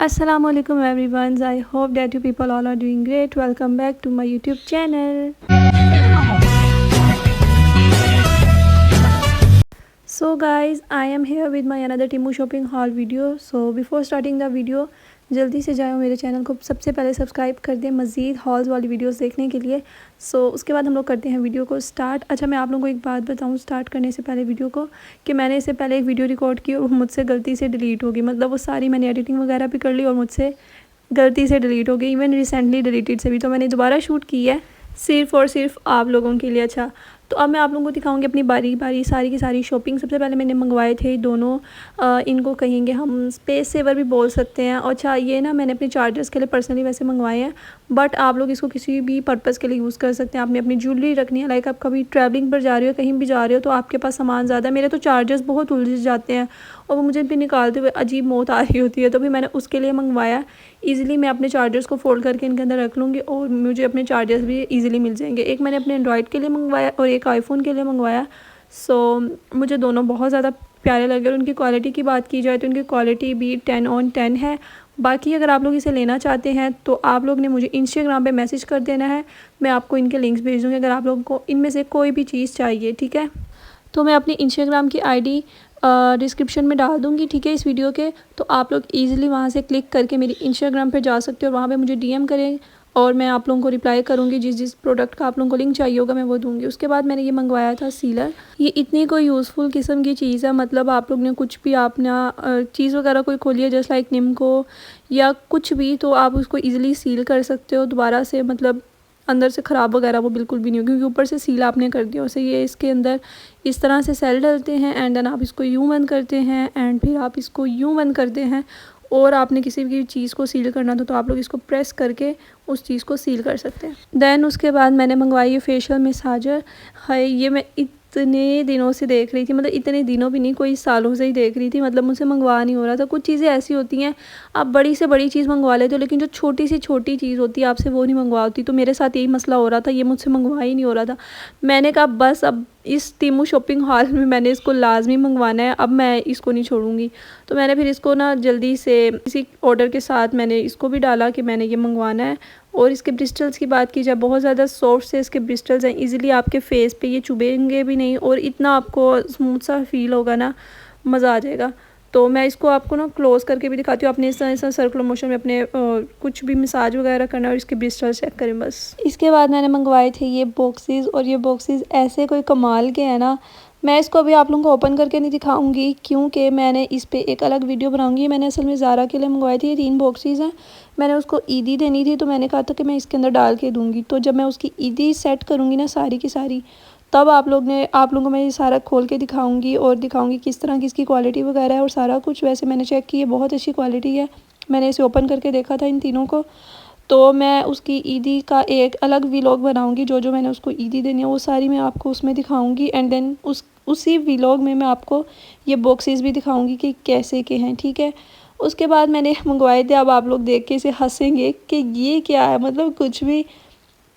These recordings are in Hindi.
Assalamualaikum everyone. I hope that you people all are doing great. Welcome back to my YouTube channel. So guys, I am here with my another Temu shopping haul video. So before starting the video, जल्दी से जाओ मेरे चैनल को सबसे पहले सब्सक्राइब कर दें मज़ीद हॉल्स वाली वीडियोस देखने के लिए। सो उसके बाद हम लोग करते हैं वीडियो को स्टार्ट। अच्छा, मैं आप लोगों को एक बात बताऊं स्टार्ट करने से पहले वीडियो को, कि मैंने इससे पहले एक वीडियो रिकॉर्ड की और मुझसे गलती से डिलीट हो गई। मतलब वो सारी मैंने एडिटिंग वगैरह भी कर ली और मुझसे गलती से डिलीट हो गई। इवन रिसेंटली डिलीटेड से भी तो मैंने दोबारा शूट की है सिर्फ़ और सिर्फ आप लोगों के लिए। अच्छा, तो अब मैं आप लोगों को दिखाऊंगी अपनी बारी बारी सारी की सारी शॉपिंग। सबसे पहले मैंने मंगवाए थे दोनों, इनको कहेंगे हम स्पेस सेवर भी बोल सकते हैं। अच्छा, ये ना मैंने अपने चार्जर्स के लिए पर्सनली वैसे मंगवाए हैं, बट आप लोग इसको किसी भी पर्पज़ के लिए यूज़ कर सकते हैं। आपने अपनी ज्वेलरी रखनी है, लाइक आप कभी ट्रैवलिंग पर जा रहे हो, कहीं भी जा रहे हो तो आपके पास सामान ज़्यादा है। मेरे तो चार्जर्स बहुत उलझ जाते हैं और वो मुझे भी निकालते हुए अजीब मौत आ रही होती है, तो भी मैंने उसके लिए मंगवाया। ईज़िली मैं अपने चार्जर्स को फोल्ड करके इनके अंदर रख लूँगी और मुझे अपने चार्जर्स भी ईज़िली मिल जाएंगे। एक मैंने अपने एंड्रॉयड के लिए मंगवाया और एक आईफोन के लिए मंगवाया। सो मुझे दोनों बहुत ज़्यादा प्यारे लगे। और उनकी क्वालिटी की बात की जाए तो उनकी क्वालिटी भी 10/10 है। बाकी अगर आप लोग इसे लेना चाहते हैं तो आप लोग ने मुझे इंस्टाग्राम पे मैसेज कर देना है, मैं आपको इनके लिंक्स भेज दूँगी अगर आप लोगों को इनमें से कोई भी चीज़ चाहिए। ठीक है, तो मैं अपनी इंस्टाग्राम की आईडी डिस्क्रिप्शन में डाल दूँगी, ठीक है, इस वीडियो के। तो आप लोग ईज़िली वहाँ से क्लिक करके मेरी इंस्टाग्राम पे जा सकते हो और वहाँ पे मुझे डीएम करें और मैं आप लोगों को रिप्लाई करूँगी। जिस जिस प्रोडक्ट का आप लोगों को लिंक चाहिए होगा मैं वो दूँगी। उसके बाद मैंने ये मंगवाया था सीलर। ये इतनी कोई यूज़फुल किस्म की चीज़ है, मतलब आप लोग ने कुछ भी अपना चीज़ वगैरह कोई खोली है जस्ट लाइक निम्को या कुछ भी, तो आप उसको ईज़िली सील कर सकते हो दोबारा से। मतलब अंदर से ख़राब वगैरह वो बिल्कुल भी नहीं हो, क्योंकि ऊपर से सील आपने कर दिया उसे। ये इसके अंदर इस तरह से सेल डलते हैं एंड देन आप इसको यूँ बंद करते हैं एंड फिर आप इसको यूँ बंद करते हैं। और आपने किसी भी चीज़ को सील करना था तो आप लोग इसको प्रेस करके उस चीज़ को सील कर सकते हैं। देन उसके बाद मैंने मंगवाई ये फेशियल मसाजर है। ये मैं इतने दिनों से देख रही थी, मतलब इतने दिनों भी नहीं, कोई सालों से ही देख रही थी। मतलब मुझसे मंगवा नहीं हो रहा था। कुछ चीज़ें ऐसी होती हैं आप बड़ी से बड़ी चीज़ मंगवा लेते हो, लेकिन जो छोटी से छोटी चीज़ होती है आपसे वो नहीं मंगवा होती। तो मेरे साथ यही मसला हो रहा था, ये मुझसे मंगवा ही नहीं हो रहा था। मैंने कहा बस अब इस टीमू शॉपिंग हॉल में मैंने इसको लाजमी मंगवाना है, अब मैं इसको नहीं छोड़ूंगी। तो मैंने फिर इसको ना जल्दी से इसी ऑर्डर के साथ मैंने इसको भी डाला कि मैंने ये मंगवाना है। और इसके ब्रिस्टल्स की बात की जाए, बहुत ज़्यादा सॉफ्ट से इसके ब्रिस्टल्स हैं। इजीली आपके फेस पे ये चुभेंगे भी नहीं और इतना आपको स्मूथ सा फील होगा ना, मज़ा आ जाएगा। तो मैं इसको आपको ना क्लोज़ करके भी दिखाती हूँ। अपने इस तरह सर्कुलर मोशन में अपने कुछ भी मसाज वगैरह करना और इसके ब्रिस्टल्स चेक करें बस। इसके बाद मैंने मंगवाए थे ये बॉक्सेस, और ये बॉक्सेस ऐसे कोई कमाल के हैं ना, मैं इसको अभी आप लोगों को ओपन करके नहीं दिखाऊंगी क्योंकि मैंने इस पे एक अलग वीडियो बनाऊंगी। मैंने असल में ज़ारा के लिए मंगवाई थी। ये 3 बॉक्सेस हैं। मैंने उसको ईदी देनी थी तो मैंने कहा था कि मैं इसके अंदर डाल के दूंगी। तो जब मैं उसकी ईदी सेट करूंगी ना सारी की सारी, तब आप लोगों को मैं ये सारा खोल के दिखाऊंगी और दिखाऊंगी किस तरह की इसकी क्वालिटी वगैरह है और सारा कुछ। वैसे मैंने चेक की है, बहुत अच्छी क्वालिटी है। मैंने इसे ओपन करके देखा था इन तीनों को। तो मैं उसकी ईदी का एक अलग व्लॉग बनाऊंगी। जो जो मैंने उसको ईदी देनी है वो सारी मैं आपको उसमें दिखाऊंगी एंड देन उसी व्लॉग में मैं आपको ये बॉक्सेस भी दिखाऊंगी कि कैसे के हैं। ठीक है, उसके बाद मैंने मंगवाए थे। अब आप लोग देख के इसे हंसेंगे कि ये क्या है, मतलब कुछ भी।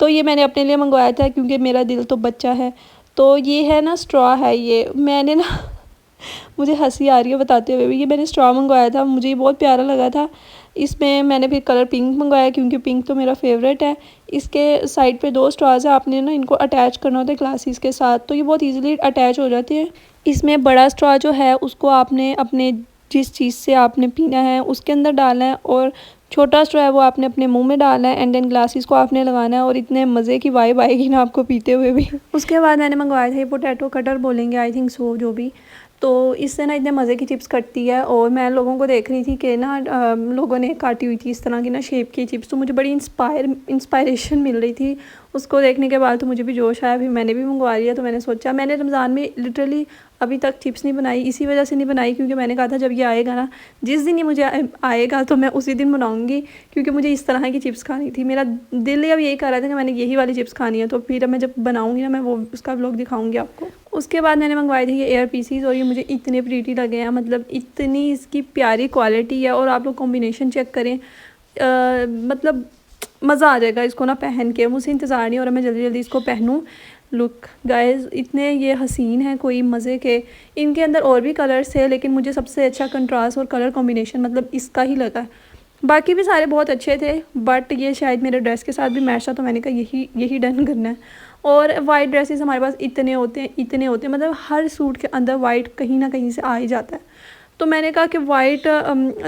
तो ये मैंने अपने लिए मंगवाया था क्योंकि मेरा दिल तो बच्चा है। तो ये है ना स्ट्रॉ है, ये मैंने ना मुझे हंसी आ रही है बताते हुए भी। ये मैंने स्ट्रॉ मंगवाया था, मुझे ये बहुत प्यारा लगा था। इसमें मैंने फिर कलर पिंक मंगवाया क्योंकि पिंक तो मेरा फेवरेट है। इसके साइड पे 2 स्ट्रॉज है, आपने ना इनको अटैच करना होता है ग्लासेस के साथ, तो ये बहुत इजीली अटैच हो जाते हैं। इसमें बड़ा स्ट्रॉ जो है उसको आपने अपने जिस चीज़ से आपने पीना है उसके अंदर डालना है, और छोटा स्ट्रॉ है वो आपने अपने मुंह में डालना है एंड देन ग्लासेस को आपने लगाना है। और इतने मज़े की वाइब आएगी ना आपको पीते हुए भी। उसके बाद मैंने मंगवाया था ये पोटैटो कटर बोलेंगे आई थिंक सो, जो भी। तो इससे ना इतने मज़े की चिप्स कटती है और मैं लोगों को देख रही थी कि ना लोगों ने काटी हुई थी इस तरह की ना शेप की चिप्स, तो मुझे बड़ी इंस्पायरेशन मिल रही थी। उसको देखने के बाद तो मुझे भी जोश आया, फिर मैंने भी मंगवा लिया। तो मैंने सोचा, मैंने रमज़ान में लिटरली अभी तक चिप्स नहीं बनाई, इसी वजह से नहीं बनाई क्योंकि मैंने कहा था जब ये आएगा ना, जिस दिन ये मुझे आएगा तो मैं उसी दिन बनाऊंगी, क्योंकि मुझे इस तरह की चिप्स खानी थी। मेरा दिल अब यही कर रहा था कि मैंने यही वाली चिप्स खानी है। तो फिर मैं जब बनाऊंगी ना मैं वो उसका व्लॉग दिखाऊंगी आपको। उसके बाद मैंने मंगवाए थे ये एयर पीसीज, और ये मुझे इतने प्रीटी लगे हैं, मतलब इतनी इसकी प्यारी क्वालिटी है। और आप लोग कॉम्बिनेशन चेक करें, मतलब मज़ा आ जाएगा इसको ना पहन के। मुझे इंतज़ार नहीं हो रहा मैं जल्दी जल्दी इसको पहनूँ। लुक गाइस, इतने ये हसीन हैं कोई मज़े के। इनके अंदर और भी कलर्स है लेकिन मुझे सबसे अच्छा कंट्रास्ट और कलर कॉम्बिनेशन मतलब इसका ही लगा। बाकी भी सारे बहुत अच्छे थे, बट ये शायद मेरे ड्रेस के साथ भी मैच था, तो मैंने कहा यही डन करना है। और वाइट ड्रेसेस हमारे पास इतने होते हैं, मतलब हर सूट के अंदर वाइट कहीं ना कहीं से आ ही जाता है। तो मैंने कहा कि वाइट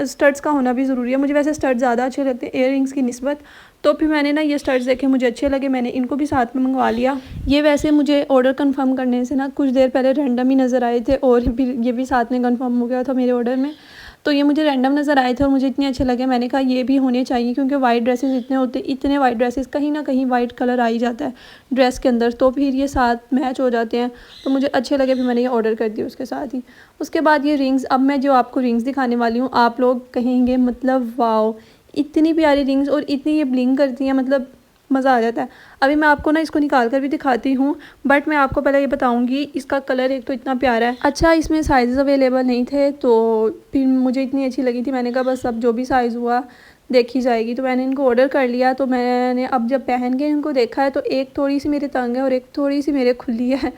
स्टड्स का होना भी ज़रूरी है। मुझे वैसे स्टड्स ज़्यादा अच्छे लगते हैं इयररिंग्स की निस्बत, तो फिर मैंने ना ये स्टड्स देखे, मुझे अच्छे लगे, मैंने इनको भी साथ में मंगवा लिया। ये वैसे मुझे ऑर्डर कंफर्म करने से ना कुछ देर पहले रैंडम ही नज़र आए थे, और फिर ये भी साथ में कंफर्म हो गया था मेरे ऑर्डर में। तो ये मुझे रैंडम नज़र आए थे और मुझे इतने अच्छे लगे, मैंने कहा ये भी होने चाहिए, क्योंकि वाइट ड्रेसेस इतने वाइट ड्रेसेस कहीं ना कहीं वाइट कलर आ ही जाता है ड्रेस के अंदर, तो फिर ये साथ मैच हो जाते हैं, तो मुझे अच्छे लगे, फिर मैंने ये ऑर्डर कर दिया उसके साथ ही। उसके बाद ये रिंग्स, अब मैं जो आपको रिंग्स दिखाने वाली हूँ, आप लोग कहेंगे मतलब वाओ, इतनी प्यारी रिंग्स और इतनी ये ब्लिंक करती हैं, मतलब मज़ा आ जाता है। अभी मैं आपको ना इसको निकाल कर भी दिखाती हूँ, बट मैं आपको पहले ये बताऊँगी, इसका कलर एक तो इतना प्यारा है। अच्छा, इसमें साइज़ अवेलेबल नहीं थे, तो फिर मुझे इतनी अच्छी लगी थी, मैंने कहा बस अब जो भी साइज़ हुआ देखी जाएगी, तो मैंने इनको ऑर्डर कर लिया। तो मैंने अब जब पहन के इनको देखा है, तो एक थोड़ी सी मेरे तंग है और एक थोड़ी सी मेरे खुली है,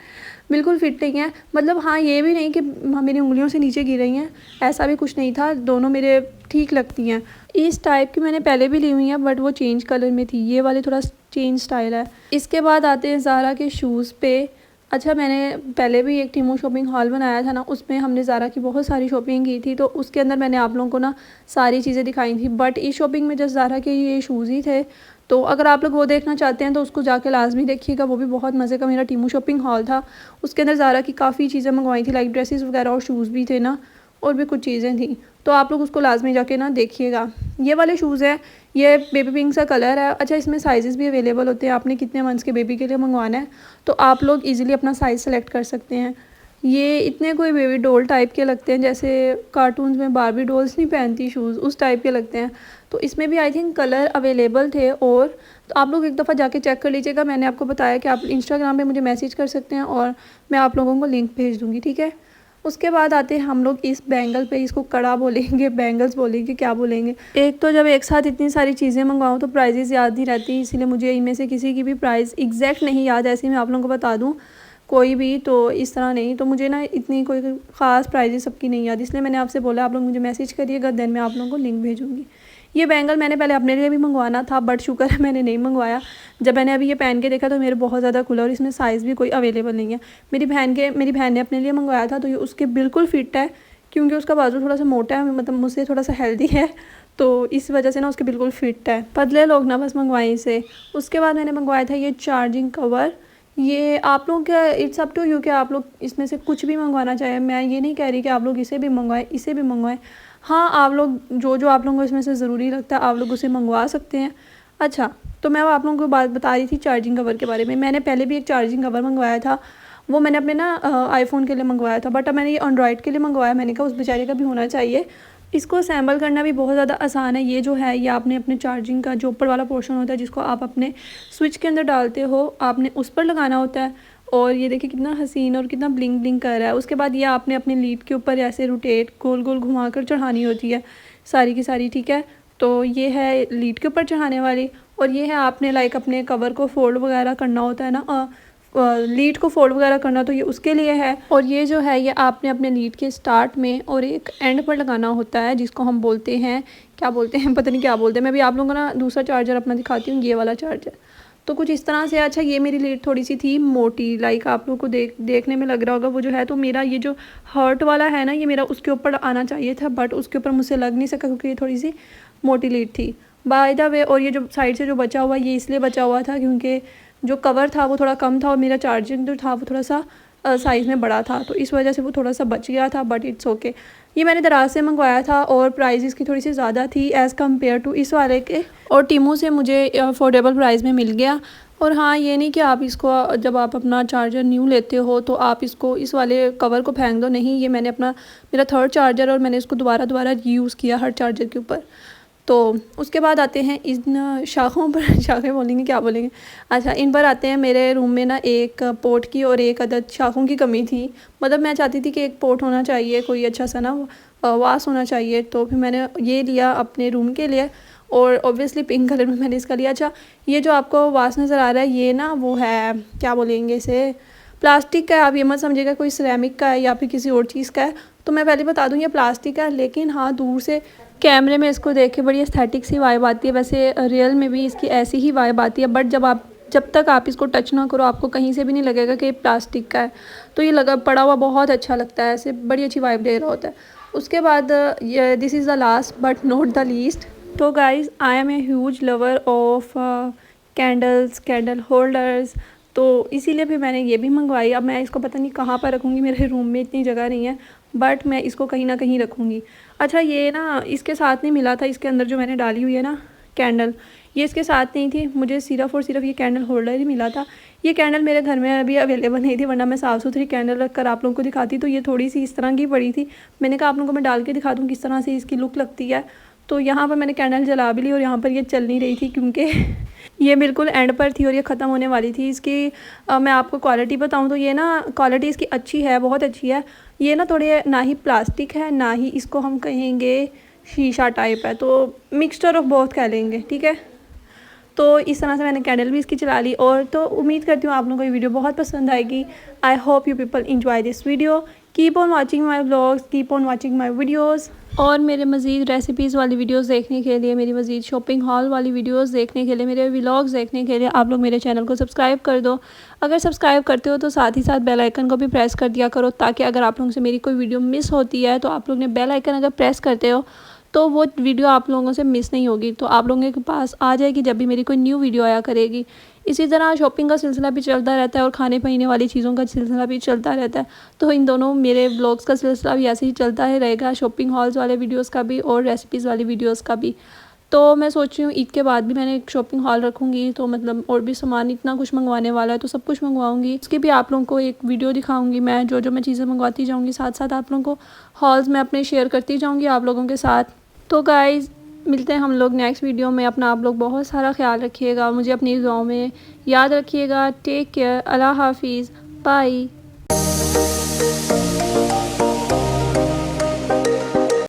बिल्कुल फिट नहीं है। मतलब हाँ, ये भी नहीं कि मेरी उंगलियों से नीचे गिर रही हैं, ऐसा भी कुछ नहीं था, दोनों मेरे ठीक लगती हैं। इस टाइप की मैंने पहले भी ली हुई हैं, बट वो चेंज कलर में थी, ये वाले थोड़ा चेंज स्टाइल है। इसके बाद आते हैं ज़ारा के शूज़ पे। अच्छा, मैंने पहले भी एक टीमू शॉपिंग हॉल बनाया था ना, उसमें हमने ज़ारा की बहुत सारी शॉपिंग की थी, तो उसके अंदर मैंने आप लोगों को ना सारी चीज़ें दिखाई थी, बट इस शॉपिंग में जस्ट ज़ारा के ये शूज़ ही थे। तो अगर आप लोग वो देखना चाहते हैं तो उसको जाके लाजमी देखिएगा, वो भी बहुत मज़े का मेरा टीमू शॉपिंग हॉल था। उसके अंदर ज़ारा की काफ़ी चीज़ें मंगवाई थी, लाइक ड्रेसेस वगैरह, और शूज़ भी थे ना, और भी कुछ चीज़ें थी, तो आप लोग उसको लाजमी जाके ना देखिएगा। ये वाले शूज़ हैं, ये बेबी पिंक सा कलर है। अच्छा, इसमें साइज़ेस भी अवेलेबल होते हैं, आपने कितने मंथ्स के बेबी के लिए मंगवाना है तो आप लोग इजीली अपना साइज़ सेलेक्ट कर सकते हैं। ये इतने कोई बेबी डॉल टाइप के लगते हैं, जैसे कार्टून्स में बारबी डॉल्स नहीं पहनती शूज़, उस टाइप के लगते हैं। तो इसमें भी आई थिंक कलर अवेलेबल थे, और तो आप लोग एक दफ़ा जाके चेक कर लीजिएगा। मैंने आपको बताया कि आप इंस्टाग्राम पे मुझे मैसेज कर सकते हैं, और मैं आप लोगों को लिंक भेज दूँगी, ठीक है। उसके बाद आते हैं हम लोग इस बैंगल पे, इसको कड़ा बोलेंगे, बैंगल्स बोलेंगे, क्या बोलेंगे। एक तो जब एक साथ इतनी सारी चीज़ें मंगवाऊँ तो प्राइजेस याद नहीं रहती, इसीलिए मुझे इनमें से किसी की भी प्राइस एग्जैक्ट नहीं याद, ऐसे मैं आप लोगों को बता दूँ कोई भी, तो इस तरह नहीं, तो मुझे ना इतनी कोई ख़ास प्राइजेस सबकी नहीं याद, इसलिए मैंने आपसे बोला आप लोग मुझे मैसेज करिएगा, देन मैं आप लोगों को लिंक भेजूँगी। ये बैंगल मैंने पहले अपने लिए भी मंगवाना था, बट शुक्र है मैंने नहीं मंगवाया। जब मैंने अभी ये पहन के देखा तो मेरे बहुत ज़्यादा खुला, और इसमें साइज़ भी कोई अवेलेबल नहीं है। मेरी बहन ने अपने लिए मंगवाया था, तो ये उसके बिल्कुल फिट है, क्योंकि उसका बाजू थोड़ा सा मोटा है, मतलब मुझसे थोड़ा सा हेल्दी है, तो इस वजह से ना उसके बिल्कुल फिट है। पतले लोग ना बस मंगवाएं इसे। उसके बाद मैंने मंगवाया था ये चार्जिंग कवर। ये आप लोग क्या, इट्स अप टू यू कि आप लोग इसमें से कुछ भी मंगवाना चाहें, मैं ये नहीं कह रही कि आप लोग इसे भी मंगवाएं, इसे भी मंगवाएं। हाँ, आप लोग जो आप लोगों को इसमें से ज़रूरी लगता है आप लोग उसे मंगवा सकते हैं। अच्छा, तो मैं आप लोगों को बात बता रही थी चार्जिंग कवर के बारे में। मैंने पहले भी एक चार्जिंग कवर मंगवाया था, वो मैंने अपने ना आईफोन के लिए मंगवाया था, बट अब मैंने ये एंड्रॉयड के लिए मंगवाया। मैंने कहा उस बेचारे का भी होना चाहिए। इसको असेंबल करना भी बहुत ज़्यादा आसान है। ये जो है, ये आपने अपने चार्जिंग का जो ऊपर वाला पोर्शन होता है, जिसको आप अपने स्विच के अंदर डालते हो, आपने उस पर लगाना होता है। और ये देखिए कितना हसीन और कितना ब्लिंक ब्लिंक कर रहा है। उसके बाद ये आपने अपने लीड के ऊपर ऐसे रोटेट गोल गोल घुमा कर चढ़ानी होती है सारी की सारी, ठीक है। तो ये है लीड के ऊपर चढ़ाने वाली, और ये है आपने लाइक अपने कवर को फोल्ड वगैरह करना होता है ना, लीड को फोल्ड वगैरह करना, तो ये उसके लिए है। और ये जो है, ये आपने अपने लीड के स्टार्ट में और एक एंड पर लगाना होता है, जिसको हम बोलते हैं, क्या बोलते हैं पता नहीं क्या बोलते हैं। मैं भी आप लोगों को ना दूसरा चार्जर अपना दिखाती हूँ, ये वाला चार्जर। तो कुछ इस तरह से। अच्छा, ये मेरी लीड थोड़ी सी थी मोटी, लाइक आप लोगों को देखने में लग रहा होगा वो जो है, तो मेरा ये जो हर्ट वाला है ना, ये मेरा उसके ऊपर आना चाहिए था, बट उसके ऊपर मुझसे लग नहीं सका, क्योंकि ये थोड़ी सी मोटी लीड थी बाय द वे। और ये जो साइड से जो बचा हुआ, ये इसलिए बचा हुआ था क्योंकि जो कवर था वो थोड़ा कम था, और मेरा चार्जिंग जो था वो थोड़ा सा साइज़ में बड़ा था, तो इस वजह से वो थोड़ा सा बच गया था, बट इट्स ओके। ये मैंने दराज से मंगवाया था, और प्राइस इसकी थोड़ी सी ज़्यादा थी एज़ कम्पेयर टू इस वाले के, और टीमू से मुझे अफोर्डेबल प्राइस में मिल गया। और हाँ, ये नहीं कि आप इसको जब आप अपना चार्जर न्यू लेते हो तो आप इसको इस वाले कवर को फेंक दो, नहीं, ये मैंने मेरा थर्ड चार्जर, और मैंने इसको दोबारा यूज़ किया हर चार्जर के ऊपर। तो उसके बाद आते हैं इन शाखों पर, शाखें बोलेंगे क्या बोलेंगे, अच्छा इन पर आते हैं। मेरे रूम में ना एक पोट की और एक अदद शाखों की कमी थी, मतलब मैं चाहती थी कि एक पोट होना चाहिए, कोई अच्छा सा ना वास होना चाहिए, तो फिर मैंने ये लिया अपने रूम के लिए, और ऑब्वियसली पिंक कलर में मैंने इसका लिया। अच्छा, ये जो आपको वास नज़र आ रहा है, ये ना वो है, क्या बोलेंगे इसे, प्लास्टिक का है। आप ये मत समझिएगा कोई सिरेमिक का है या फिर किसी और चीज़ का है। तो मैं पहले बता दूँ, ये प्लास्टिक का है, लेकिन हाँ दूर से कैमरे में इसको देख के बड़ी एस्थेटिक सी वाइब आती है, वैसे रियल में भी इसकी ऐसी ही वाइब आती है, बट जब तक आप इसको टच ना करो आपको कहीं से भी नहीं लगेगा कि ये प्लास्टिक का है। तो ये लगा पड़ा हुआ बहुत अच्छा लगता है, ऐसे बड़ी अच्छी वाइब दे रहा होता है। उसके बाद this is the last but not the least. तो guys I am a huge lover of candles, candle holders, तो इसीलिए फिर मैंने ये भी मंगवाई। अब मैं इसको पता नहीं कहाँ पर रखूँगी, मेरे रूम में इतनी जगह नहीं है, बट मैं इसको कहीं ना कहीं रखूँगी। अच्छा, ये ना इसके साथ नहीं मिला था, इसके अंदर जो मैंने डाली हुई है ना कैंडल, ये इसके साथ नहीं थी, मुझे सिर्फ़ और सिर्फ ये कैंडल होल्डर ही मिला था। ये कैंडल मेरे घर में अभी अवेलेबल नहीं थी, वरना मैं साफ़ सुथरी कैंडल रख कर आप लोगों को दिखाती। तो ये थोड़ी सी इस तरह की पड़ी थी, मैंने कहा आप लोगों को मैं डाल के दिखा दूँ किस तरह से इसकी लुक लगती है। तो यहाँ पर मैंने कैंडल जला भी ली और यहाँ पर ये चल नहीं रही थी क्योंकि ये बिल्कुल एंड पर थी और ये ख़त्म होने वाली थी। इसकी मैं आपको क्वालिटी बताऊँ तो ये ना क्वालिटी इसकी अच्छी है, बहुत अच्छी है। ये ना थोड़े ना ही प्लास्टिक है ना ही इसको हम कहेंगे शीशा टाइप है, तो मिक्सचर ऑफ बोथ कह लेंगे, ठीक है। तो इस तरह से मैंने कैंडल भी इसकी चला ली, और तो उम्मीद करती हूँ आप लोगों को ये वीडियो बहुत पसंद आएगी। I hope you people enjoy this video. Keep on watching my vlogs, keep on watching my videos, और मेरे मज़ीद रेसिपीज़ वाली वीडियोस देखने के लिए, मेरी मज़ीद शॉपिंग हॉल वाली वीडियोस देखने के लिए, मेरे व्लॉग्स देखने के लिए आप लोग मेरे चैनल को सब्सक्राइब कर दो। अगर सब्सक्राइब करते हो तो साथ ही साथ बेल आइकन को भी प्रेस कर दिया करो, ताकि अगर आप लोगों से मेरी कोई वीडियो मिस होती है तो आप लोग ने बेल आइकन अगर प्रेस करते हो तो वो वीडियो आप लोगों से मिस नहीं होगी, तो आप लोगों के पास आ जाएगी जब भी मेरी कोई न्यू वीडियो आया करेगी। इसी तरह शॉपिंग का सिलसिला भी चलता रहता है और खाने पीने वाली चीज़ों का सिलसिला भी चलता रहता है। तो इन दोनों मेरे व्लॉग्स का सिलसिला भी ऐसे ही चलता है रहेगा, शॉपिंग हॉल्स वाले वीडियोस का भी और रेसिपीज़ वाली वीडियोस का भी। तो मैं सोच रही हूँ ईद के बाद भी मैंने एक शॉपिंग हॉल रखूँगी, तो मतलब और भी सामान इतना कुछ मंगवाने वाला है तो सब कुछ मंगवाऊँगी। इसकी भी आप लोगों को एक वीडियो दिखाऊँगी मैं, जो मैं चीज़ें मंगवाती जाऊँगी, साथ साथ आप लोगों को हॉल्स में अपने शेयर करती जाऊँगी आप लोगों के साथ। तो गाइज़ मिलते हैं हम लोग नेक्स्ट वीडियो में। अपना आप लोग बहुत सारा ख्याल रखिएगा, मुझे अपनी दुआओं में याद रखिएगा। टेक केयर, अल्लाह हाफिज़, बाय।